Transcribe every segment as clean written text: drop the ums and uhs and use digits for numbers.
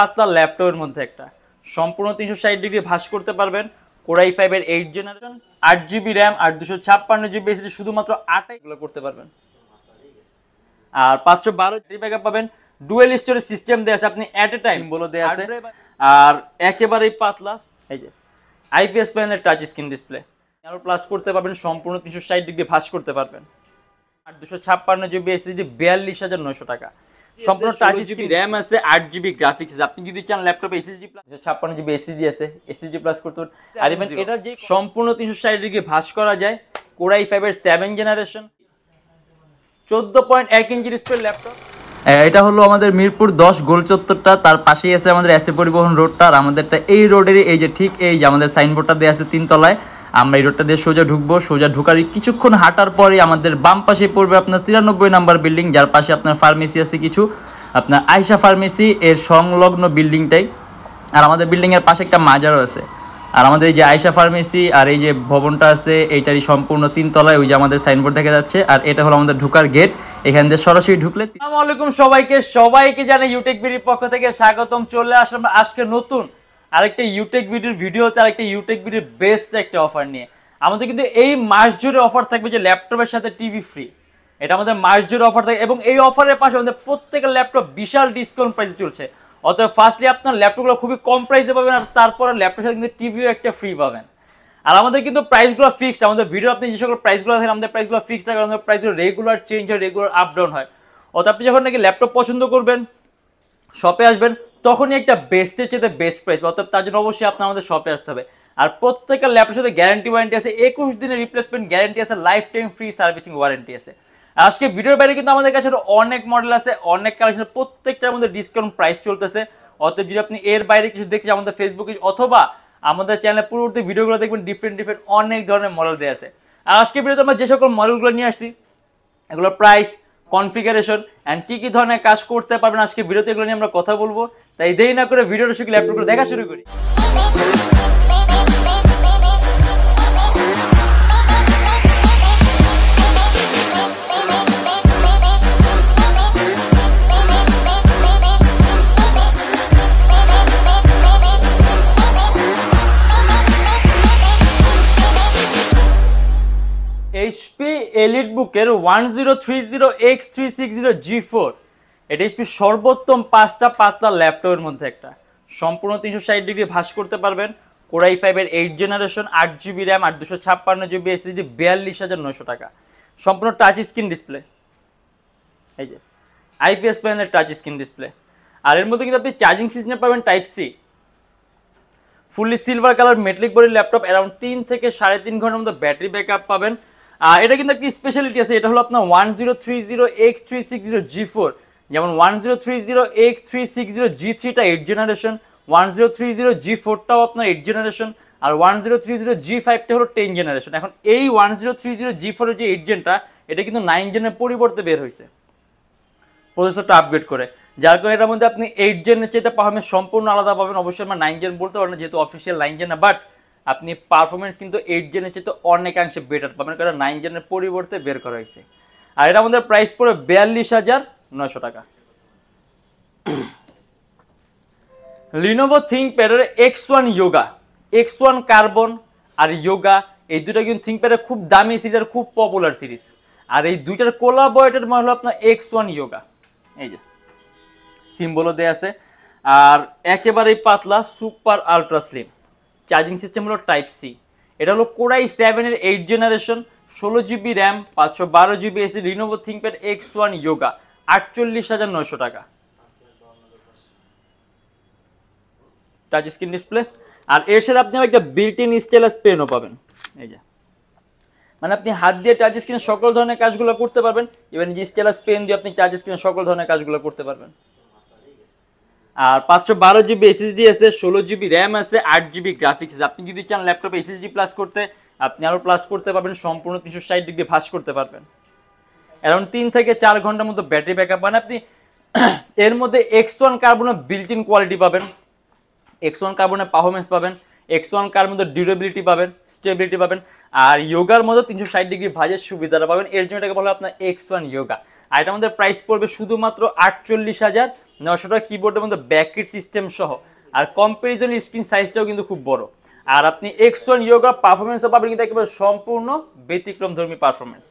পাতলা ল্যাপটপের মধ্যে একটা সম্পূর্ণ 360 ডিগ্রি ভাঁজ করতে পারবেন। Core i5 এর 8 জেনারেশন, 8GB RAM আর 256GB SSD, শুধুমাত্র 8 এগুলো করতে পারবেন। আর 512 ব্যাটারি ব্যাকআপ পাবেন। ডুয়েল স্টোরেজ সিস্টেম দেয়া আছে, আপনি এট এ টাইম বলে দেয়া আছে। আর একেবারেই পাতলা এই যে আইপিএস প্যানেলের টাচ স্ক্রিন ডিসপ্লে, আরো প্লাস করতে পারবেন, সম্পূর্ণ 360 ডিগ্রি ভাঁজ করতে পারবেন। আর 256GB SSD 42,900 টাকা। সম্পূর্ণ টাচ স্ক্রিন, RAM আছে, 8GB গ্রাফিক্স। আপনি যদি চান ল্যাপটপে এসএসডি প্লাস 56GB SSD আছে, এসএসডি প্লাস করতে পারেন। আর ইভেন এটার যে সম্পূর্ণ 360 ডিগ্রি ভাঁজ করা যায়। Core i5 এর 7 জেনারেশন, 14.1 ইঞ্চি ডিসপ্লে ল্যাপটপ। এটা হলো আমাদের মিরপুর 10 গোল চত্বরটা, তার পাশেই আছে আমাদের এসএ পরিবহন রোডটা। আর আমাদেরটা এই রোডেরই এই যে ঠিক এই যে আমাদের সাইনবোর্ডটা দেওয়া আছে 3 তলায়। আমরা এই রোডটা দিয়ে সোজা ঢুকবো। সোজা ঢুকার কিছুক্ষণ হাঁটার পরে আমাদের বাম পাশে পড়বে আপনার 93 নাম্বার বিল্ডিং, যার পাশে আপনার ফার্মেসি আছে কিছু, আপনার আয়শা ফার্মেসি এর সংলগ্ন বিল্ডিংটাই। আর আমাদের বিল্ডিংয়ের পাশে একটা মাজারও আছে। আর আমাদের এই যে আয়শা ফার্মেসি আর এই যে ভবনটা আছে এইটারই সম্পূর্ণ 3 তলায়, ওই যে আমাদের সাইনবোর্ড দেখা যাচ্ছে। আর এটা হলো আমাদের ঢোকার গেট, এখান দিয়ে সরাসরি ঢুকলে। আসসালামু আলাইকুম সবাইকে জানাই ইউটেকবিডির পক্ষ থেকে স্বাগতম। চলে আসলাম আজকে নতুন আরেকটা ইউটেকবিডির ভিডিওতে, আরেকটা ইউটেকবিডির বেস্ট একটা অফার নিয়ে। আমাদের কিন্তু এই মাস জুড়ে অফার থাকবে যে ল্যাপটপের সাথে টিভি ফ্রি, এটা আমাদের মাস জুড়ে অফার থাকে। এবং এই অফারের পাশে আমাদের প্রত্যেকের ল্যাপটপ বিশাল ডিসকাউন্ট প্রাইসে চলছে। অতএব ফার্স্টলি আপনার ল্যাপটপগুলো খুবই কম প্রাইসে পাবেন, আর তারপরে ল্যাপটপের সাথে কিন্তু টিভিও একটা ফ্রি পাবেন। আর আমাদের কিন্তু প্রাইসগুলো ফিক্সড, আমাদের ভিডিও আপনি যে সকল প্রাইসগুলো দেখেন আমাদের প্রাইসগুলো ফিক্সড থাকে। আমাদের প্রাইসগুলো রেগুলার চেঞ্জ হয়, রেগুলার আপ ডাউন হয়। অতএব আপনি যখন নাকি ল্যাপটপ পছন্দ করবেন, শপে আসবেন, তখনই একটা বেস্টের চেয়ে বেস্ট প্রাইস। অতএব তার জন্য অবশ্যই আপনার আমাদের শপে আসতে হবে। আর প্রত্যেকটা ল্যাপটপের সাথে গ্যারান্টি ওয়ারেন্টি আছে, 21 দিনের রিপ্লেসমেন্ট গ্যারান্টি আছে, life time free servicing warranty আছে। আজকে ভিডিওর বাইরে কিন্তু আমাদের কাছে অনেক মডেল আছে, অনেক কালেকশন, প্রত্যেকটার মধ্যে ডিসকাউন্ট প্রাইস চলতেছে। অতএব যদি আপনি এর বাইরে কিছু দেখছেন আমাদের ফেসবুকে অথবা আমাদের চ্যানেলে পূর্ববর্তী ভিডিওগুলো দেখবেন, ডিফারেন্ট অনেক ধরনের মডেল দেওয়া আছে। আর আজকে ভিডিওতে আমরা যে সকল মডেলগুলো নিয়ে আসছি, এগুলো প্রাইস, কনফিগারেশন অ্যান্ড কি ধরনের কাজ করতে পারবেন, আজকে ভিডিওতে এগুলো নিয়ে আমরা কথা বলবো। তাই দেরি না করে ভিডিওটা শুধু ল্যাপটপগুলো দেখা শুরু করি। HP এলিটবুকের 1030X360 G4, এটা HP সর্বোত্তম 5টা পাতলা ল্যাপটপের মধ্যে একটা। সম্পূর্ণ 360 ডিগ্রি ভাঁজ করতে পারবেন। Core i5 এর 8 জেনারেশন, 8GB RAM আর 256GB SSD, 42,900 টাকা। সম্পূর্ণ টাচ স্ক্রিন ডিসপ্লে, এই যে আইপিএস প্যানেলের টাচ স্ক্রিন ডিসপ্লে। আর এর মধ্যে কিন্তু আপনি চার্জিং সিস্টেম পাবেন type C, fully silver colour metallic body laptop, around 3 থেকে 3.5 ঘন্টার মধ্যে ব্যাটারি ব্যাকআপ পাবেন। আর এটা কিন্তু একটি স্পেশালিটি আছে, এটা হলো আপনার 1030X360 G4, যেমন 1030X360 G3টা 8 জেনারেশন, 1030 G4টাও আপনার 8 জেনারেশন, আর 1030 G5টা হলো 10 জেনারেশন। এখন এই 1030 G4 এর যে 8 জেনটা, এটা কিন্তু 9 জেনের পরিবর্তে বের হয়েছে, প্রসেসরটা আপগ্রেড করে, যার কারণে এটার মধ্যে আপনি 8 জেনের চেয়ে পারফরমেন্স সম্পূর্ণ আলাদা পাবেন। অবশ্যই আমরা 9 জেন বলতে পারেন না, যেহেতু অফিসিয়াল 9 জেন না, বাট আপনি পারফরমেন্স কিন্তু 8 জেনের চেয়ে অনেকাংশে বেটার পাবেন, কারণ 9 জেনের পরিবর্তে বের করা হয়েছে। আর এটা আমাদের প্রাইস পড়ে 42,900 টাকা। Lenovo ThinkPad এর X1 Yoga, X1 কার্বন আর Yoga, এই দুটো কিন্তু ThinkPad-এর খুব দামি সিরিজ আর খুব পপুলার সিরিজ। আর এই দুইটার কোলাবরেটেড মডেল হলো আপনার X1 Yoga, এই যে সিম্বলও দেয়া আছে। আর একেবারেই পাতলা, super ultra slim. Charging system হলো টাইপ সি। এটা হলো Core i7 এর 8 generation, 16GB RAM, 512GB SSD, Lenovo ThinkPad X1 Yoga, 48,900 টাকা। Touch screen display. আর এর সাথে আপনি একটা বিল্ট ইন স্টাইলাস পেনও পাবেন, এই যে মানে আপনি হাত দিয়ে টাচ স্ক্রিনে সকল ধরনের কাজগুলো করতে পারবেন। ইভেন যে স্টাইলাস পেন দিয়ে আপনি টাচ স্ক্রিনে সকল ধরনের কাজগুলো করতে পারবেন। আর 512GB SSD আছে, 16GB RAM আছে, 8GB গ্রাফিক্স। আপনি যদি চান ল্যাপটপে SSD প্লাস করতে, আপনি আরও প্লাস করতে পারবেন, সম্পূর্ণ 360 ডিগ্রি ভাঁজ করতে পারবেন। অ্যারাউন্ড 3 থেকে 4 ঘন্টার মতো ব্যাটারি ব্যাকআপ পান আপনি। এর মধ্যে X1 কার্বনের বিল্ট ইন কোয়ালিটি পাবেন, X1 কার্বনের পারফরমেন্স পাবেন, X1 কার মধ্যে ডিউরেবিলিটি পাবেন, স্টেবিলিটি পাবেন। আর যোগার মধ্যে 360 ডিগ্রি ভাঁজের সুবিধাটা পাবেন। এর জন্য এটাকে বলা হয় আপনার X1 Yoga। আর এটা আমাদের প্রাইস পড়বে শুধুমাত্র 900 টাকা কিবোর্ডের মধ্যে ব্যাককিট সিস্টেম সহ, আর কম্পারিজন স্ক্রিন সাইজটাও কিন্তু খুব বড়। আর আপনি X1 ইয়োগা পারফরমেন্সও পাবেন কিন্তু একেবারে সম্পূর্ণ ব্যতিক্রমধর্মী পারফরমেন্স।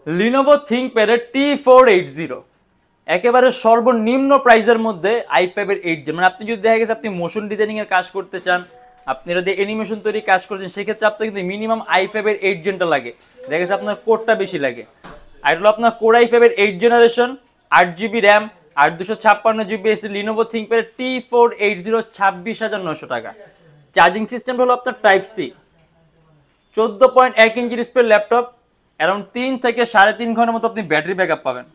লিনোভো থিংকপ্যাডের T480 একেবারে সর্বনিম্ন প্রাইসের মধ্যে i5 এর 8 জেন, মানে আপনি যদি দেখা গেছে আপনি মোশন ডিজাইনিং এর কাজ করতে চান, আপনি যদি অ্যানিমেশন তৈরি কাজ করছেন, সেক্ষেত্রে আপনার কিন্তু মিনিমাম i5 এর 8 জেনটা লাগে, দেখা গেছে আপনার কোডটা বেশি লাগে। আর হলো আপনার কোর i5 এর 8 জেনারেশন, 8GB র্যাম আর 256GB SSD Lenovo ThinkPad T480 26,900 টাকা। চার্জিং সিস্টেম হলো আপনার type C, 14.1 inch display laptop, around 3 থেকে 3.5 ঘন্টার মতো আপনি ব্যাটারি ব্যাকআপ পাবেন।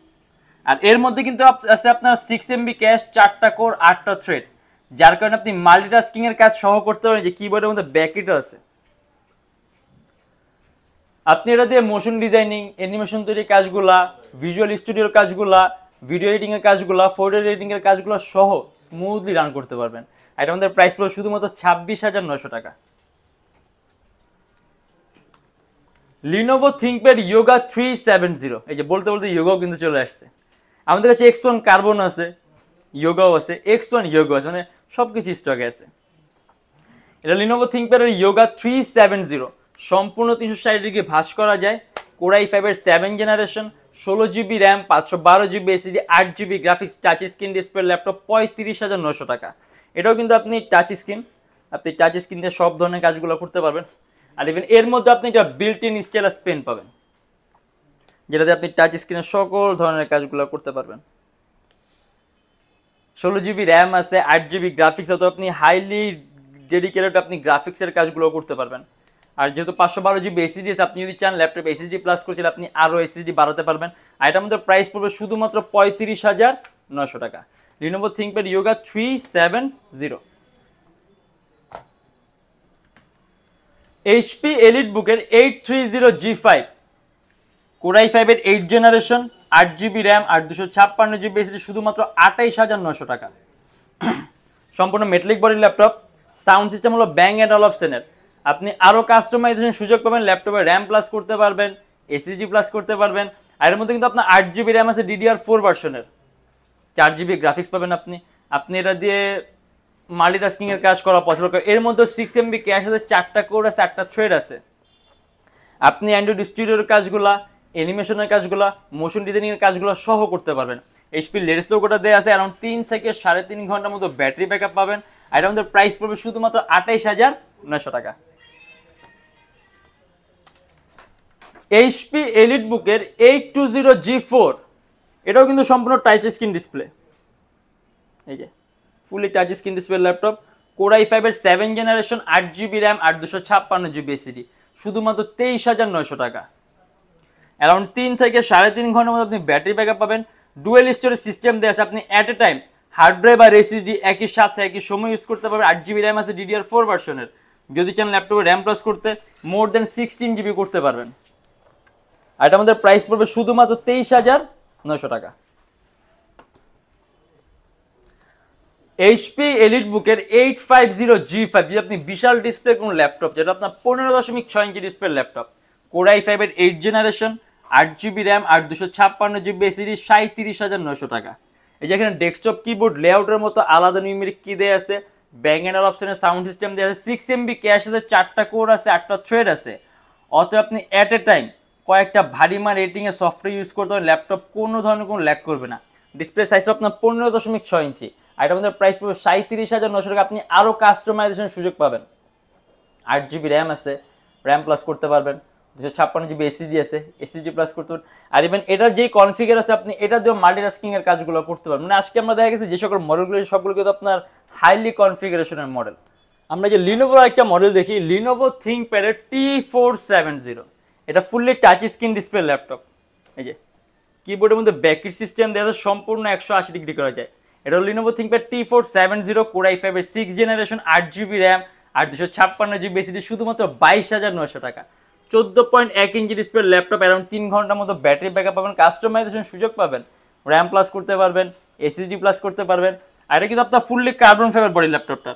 আর এর মধ্যে কিন্তু আছে আপনার 6 MB ক্যাশ, 4টা কোর, 8টা থ্রেড, যার কারণে আপনি মাল্টিটাস্কিং এর কাজ সহ করতে পারেন, যে কিবোর্ডের মধ্যে ব্যাককিটও আছে। আপনি এটা দিয়ে মোশন ডিজাইনিং, অ্যানিমেশন তৈরির কাজগুলা, ভিজুয়াল স্টুডিওর কাজগুলা, ভিডিও এডিটিং এর কাজগুলা, ফটো এডিটিং এর কাজগুলো সহ স্মুথলি রান করতে পারবেন। আর এটা আমাদের প্রাইস পড়বে শুধুমাত্র 26,900 টাকা। লিনোভো থিংকপ্যাড ইয়োগা 370, এই যে বলতে বলতে ইয়োগাও কিন্তু চলে আসছে। আমাদের কাছে X1 কার্বন আছে, ইয়োগাও আছে, X1 ইয়োগা আছে, মানে সবকিছু স্টকে আছে। এটা লিনোভো থিংকপ্যাডের ইয়োগা 370, সম্পূর্ণ 360 ডিগ্রি ভাঁজ করা যায়। কোর i5 এর 7 generation, 16GB RAM, 512GB SSD, 8GB graphics, touch screen display laptop, 35,900 টাকা। এটাও কিন্তু আপনি টাচ স্ক্রিন দিয়ে সব ধরনের কাজগুলো করতে পারবেন। আর ইভেন এর মধ্যে আপনি একটা বিল্ট ইন স্টাইলাস পেন পাবেন, যেটাতে আপনি টাচ স্ক্রিনের সকল ধরনের কাজগুলো করতে পারবেন। 16GB র্যাম আছে, 8GB গ্রাফিক্স, অথবা আপনি হাইলি ডেডিকেটেড আপনি গ্রাফিক্সের কাজগুলো করতে পারবেন। আর যেহেতু 512GB এসএসডি আছে, আপনি যদি চান ল্যাপটপ এসএসডি প্লাস করছেন, আপনি আরও এসএসডি বাড়াতে পারবেন। আর এটার মধ্যে প্রাইস পড়বে শুধুমাত্র 35,900 টাকা। Lenovo ThinkPad yoga 370। HP এলিটবুকের 830G5, core i5 এর 8 জেনারেশন, 8GB র্যাম আর 256GB এসএসডি, শুধুমাত্র 28,900 টাকা। সম্পূর্ণ metallic body laptop, sound system হলো ব্যাং অ্যান্ড অলফসেনের। আপনি আরও কাস্টমাইজেশন সুযোগ পাবেন, ল্যাপটপে র্যাম প্লাস করতে পারবেন, এসএসডি প্লাস করতে পারবেন। আর এর মধ্যে কিন্তু আপনার 8GB র্যাম আছে DDR4 ভার্সনের, 4GB গ্রাফিক্স পাবেন। আপনি এটা দিয়ে মাল্টিটাস্কিং এর কাজ করা পসিবল। এর মধ্যে 6 MB ক্যাশ আছে, 4টা কোর আছে, 8টা থ্রেড আছে। আপনি অ্যান্ড্রয়েড স্টুডিওর কাজগুলা, অ্যানিমেশনের কাজগুলা, মোশন ডিজাইনিং এর কাজগুলো সহ করতে পারবেন। HP লেটেস্ট লোগোটা দেওয়া আছে, অ্যারাউন্ড 3 থেকে 3.5 ঘন্টার মতো ব্যাটারি ব্যাকআপ পাবেন। আর এটা আমাদের প্রাইস পড়বে শুধুমাত্র 28,900 টাকা। HP এলিটবুকের 820G4, এটাও কিন্তু সম্পূর্ণ টাচ স্ক্রিন ডিসপ্লে, এই যে fully touch screen display laptop, core i5 এর 7 জেনারেশন, 8GB র্যাম আর 256GB এসএসডি, শুধুমাত্র 23,900 টাকা। অ্যারাউন্ড 3 থেকে 3.5 ঘন্টার মধ্যে আপনি ব্যাটারি ব্যাকআপ পাবেন। ডুয়েল স্টোরেজ সিস্টেম দেওয়া আছে, আপনি at a time hard drive আর এসএসডি একই সাথে একই সময় ইউজ করতে পারবেন। 8GB র্যাম আছে DDR4 ভার্সনের, যদি চান ল্যাপটপে র্যাম প্লাস করতে মোর দেন 16GB করতে পারবেন। আর এটা আমাদের প্রাইস পড়বে শুধুমাত্র 23,900 টাকা। HP এলিটবুকের 850G5, যদি আপনি বিশাল ডিসপ্লে কোন ল্যাপটপ, যেটা আপনার 15.6 inch display laptop, core i5 এর 8 জেনারেশন, 8GB র্যাম আর 256GB এসএসডি, 37,900 টাকা। এই যে এখানে ডেস্কটপ কিবোর্ড লেআউটের মতো আলাদা নিউমেরিক কি দেয়া আছে, ব্যাং এন্ড অপশনের সাউন্ড সিস্টেম দেয়া আছে, 6 MB ক্যাশ আছে, 4টা কোর আছে, 8টা থ্রেড আছে। অতএব আপনি অ্যাট এ টাইম কয়েকটা ভারী মান রেটিং এর সফটওয়্যার ইউজ করতে পারেন, ল্যাপটপ কোনো ধরনের কোনো ল্যাগ করবে না। ডিসপ্লে সাইজ আপনার 15.6 ইঞ্চি। আর এটা আমাদের প্রাইস পড়বে 37,900 টাকা। আপনি আরও কাস্টমাইজেশন সুযোগ পাবেন। 8GB র্যাম আছে, র্যাম প্লাস করতে পারবেন, 256GB এসএসডি আছে, এসএসডি প্লাস করতে পারবেন। আর ইভেন এটার যেই কনফিগার আছে, আপনি এটা দিয়েও মাল্টিটাস্কিং এর কাজগুলো করতে পারবেন। মানে আজকে আমরা দেখা গেছে যে সকল মডেলগুলো, সবগুলো কিন্তু আপনার হাইলি কনফিগারেশনের মডেল। আমরা যে লিনোভোর একটা মডেল দেখি, লিনোভো থিংকপ্যাডের T470, এটা fully touch screen display laptop. এই যে কিবোর্ডের মধ্যে ব্যাককিট সিস্টেম দেওয়া আছে, সম্পূর্ণ 180 ডিগ্রি করা যায়। এটা Lenovo ThinkPad T470, core i5 এর 6 জেনারেশন, 8GB র্যাম আর 256GB এসএসডি, শুধুমাত্র 22,900 টাকা। 14.1 ইঞ্চি ডিসপ্লে ল্যাপটপ, অ্যারাউন্ড 3 ঘন্টার মতো ব্যাটারি ব্যাকআপ পাবেন, কাস্টমাইজেশন সুযোগ পাবেন, র্যাম প্লাস করতে পারবেন, এসএসডি প্লাস করতে পারবেন। আর এটা কিন্তু আপনার ফুললি কার্বন ফাইবার বডি ল্যাপটপটা।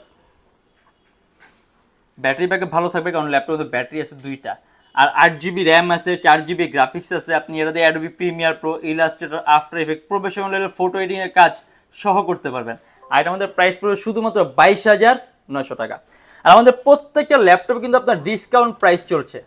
ব্যাটারি ব্যাকআপ ভালো থাকবে, কারণ ল্যাপটপের ব্যাটারি আছে 2টা। আর 8 GB র্যাম আছে, 4 GB গ্রাফিক্স আছে। আপনি এটা দিয়ে Adobe Premiere Pro, Illustrator, after effect, professional লেভেলের ফটো এডিটিং এর কাজ সহ করতে পারবেন। আর এটা আমাদের প্রাইস পড়বে শুধুমাত্র 22,900 টাকা। আর আমাদের প্রত্যেকটা ল্যাপটপ কিন্তু আপনার ডিসকাউন্ট প্রাইস চলছে।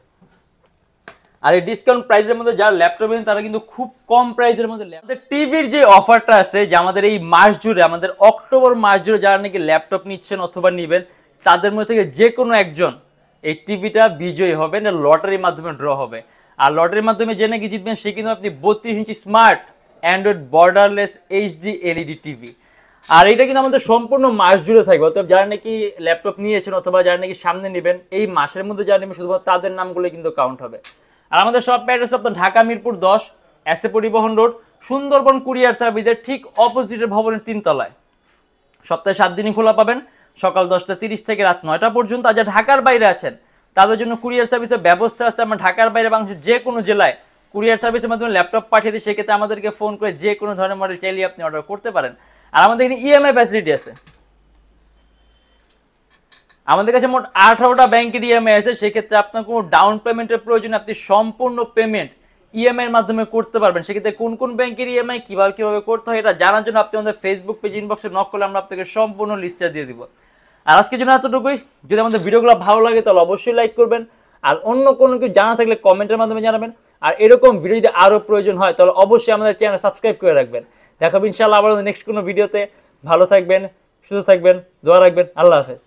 আর এই ডিসকাউন্ট প্রাইসের মধ্যে যারা ল্যাপটপ নেন তারা কিন্তু খুব কম প্রাইসের মধ্যে আমাদের টিভির যে অফারটা আছে, যে আমাদের এই মাস জুড়ে, আমাদের অক্টোবর মাস জুড়ে যারা নাকি ল্যাপটপ নিচ্ছেন অথবা নেবেন, তাদের মধ্যে থেকে যে কোনো একজন এই টিভিটা বিজয়ী হবে, না লটারির মাধ্যমে ড্র হবে। আর লটারির মাধ্যমে যে নাকি জিতবেন সে কিন্তু আপনি 32 ইঞ্চি smart Android borderless HD LED TV. আর এটা কিন্তু আমাদের সম্পূর্ণ মাস জুড়ে থাকবে। অর্থাৎ যারা নাকি ল্যাপটপ নিয়েছেন অথবা যারা নাকি সামনে নেবেন, এই মাসের মধ্যে যারা নেবেন শুধুমাত্র তাদের নামগুলো কিন্তু কাউন্ট হবে। আর আমাদের শপ অ্যাড্রেস আপনার ঢাকা মিরপুর 10 এসএ পরিবহন রোড, সুন্দরবন কুরিয়ার সার্ভিসের ঠিক অপোজিটের ভবনের 3 তলায়। সপ্তাহে 7 দিনই খোলা পাবেন, সকাল 10টা 30 থেকে রাত 9টা পর্যন্ত। আর যারা ঢাকার বাইরে আছেন তাদের জন্য কুরিয়ার সার্ভিসের ব্যবস্থা আছে। আমরা ঢাকার বাইরে বাংলাদেশের যে কোনো জেলায় কুরিয়ার সার্ভিসের মাধ্যমে ল্যাপটপ পাঠিয়ে দিই। সেক্ষেত্রে আমাদেরকে ফোন করে যে কোনো ধরনের মডেল চাইলে আপনি অর্ডার করতে পারেন। আর আমাদের এখানে ইএমআই ফ্যাসিলিটি আছে। আমাদের কাছে মোট 18টা ব্যাংকের ইএমআই আছে। সেক্ষেত্রে আপনার কোনো ডাউন পেমেন্টের প্রয়োজন, আপনি সম্পূর্ণ পেমেন্ট ইএমআই এর মাধ্যমে করতে পারবেন। সেক্ষেত্রে কোন কোন ব্যাংকের ইএমআই কিভাবে করতে হয় এটা জানার জন্য আপনি আমাদের ফেসবুক পেজ ইনবক্সে নক করলে আমরা আপনাকে সম্পূর্ণ লিস্টটা দিয়ে দিব। আর আজকের জন্য এতটুকুই। যদি আমাদের ভিডিওগুলো ভালো লাগে তাহলে অবশ্যই লাইক করবেন। আর অন্য কোনো কিছু জানা থাকলে কমেন্টের মাধ্যমে জানাবেন। আর এরকম ভিডিও যদি আরও প্রয়োজন হয় তাহলে অবশ্যই আমাদের চ্যানেল সাবস্ক্রাইব করে রাখবেন। দেখাবো ইনশাআল্লাহ আবার নেক্সট কোনো ভিডিওতে। ভালো থাকবেন, সুস্থ থাকবেন, দোয়া রাখবেন। আল্লাহ হাফেজ।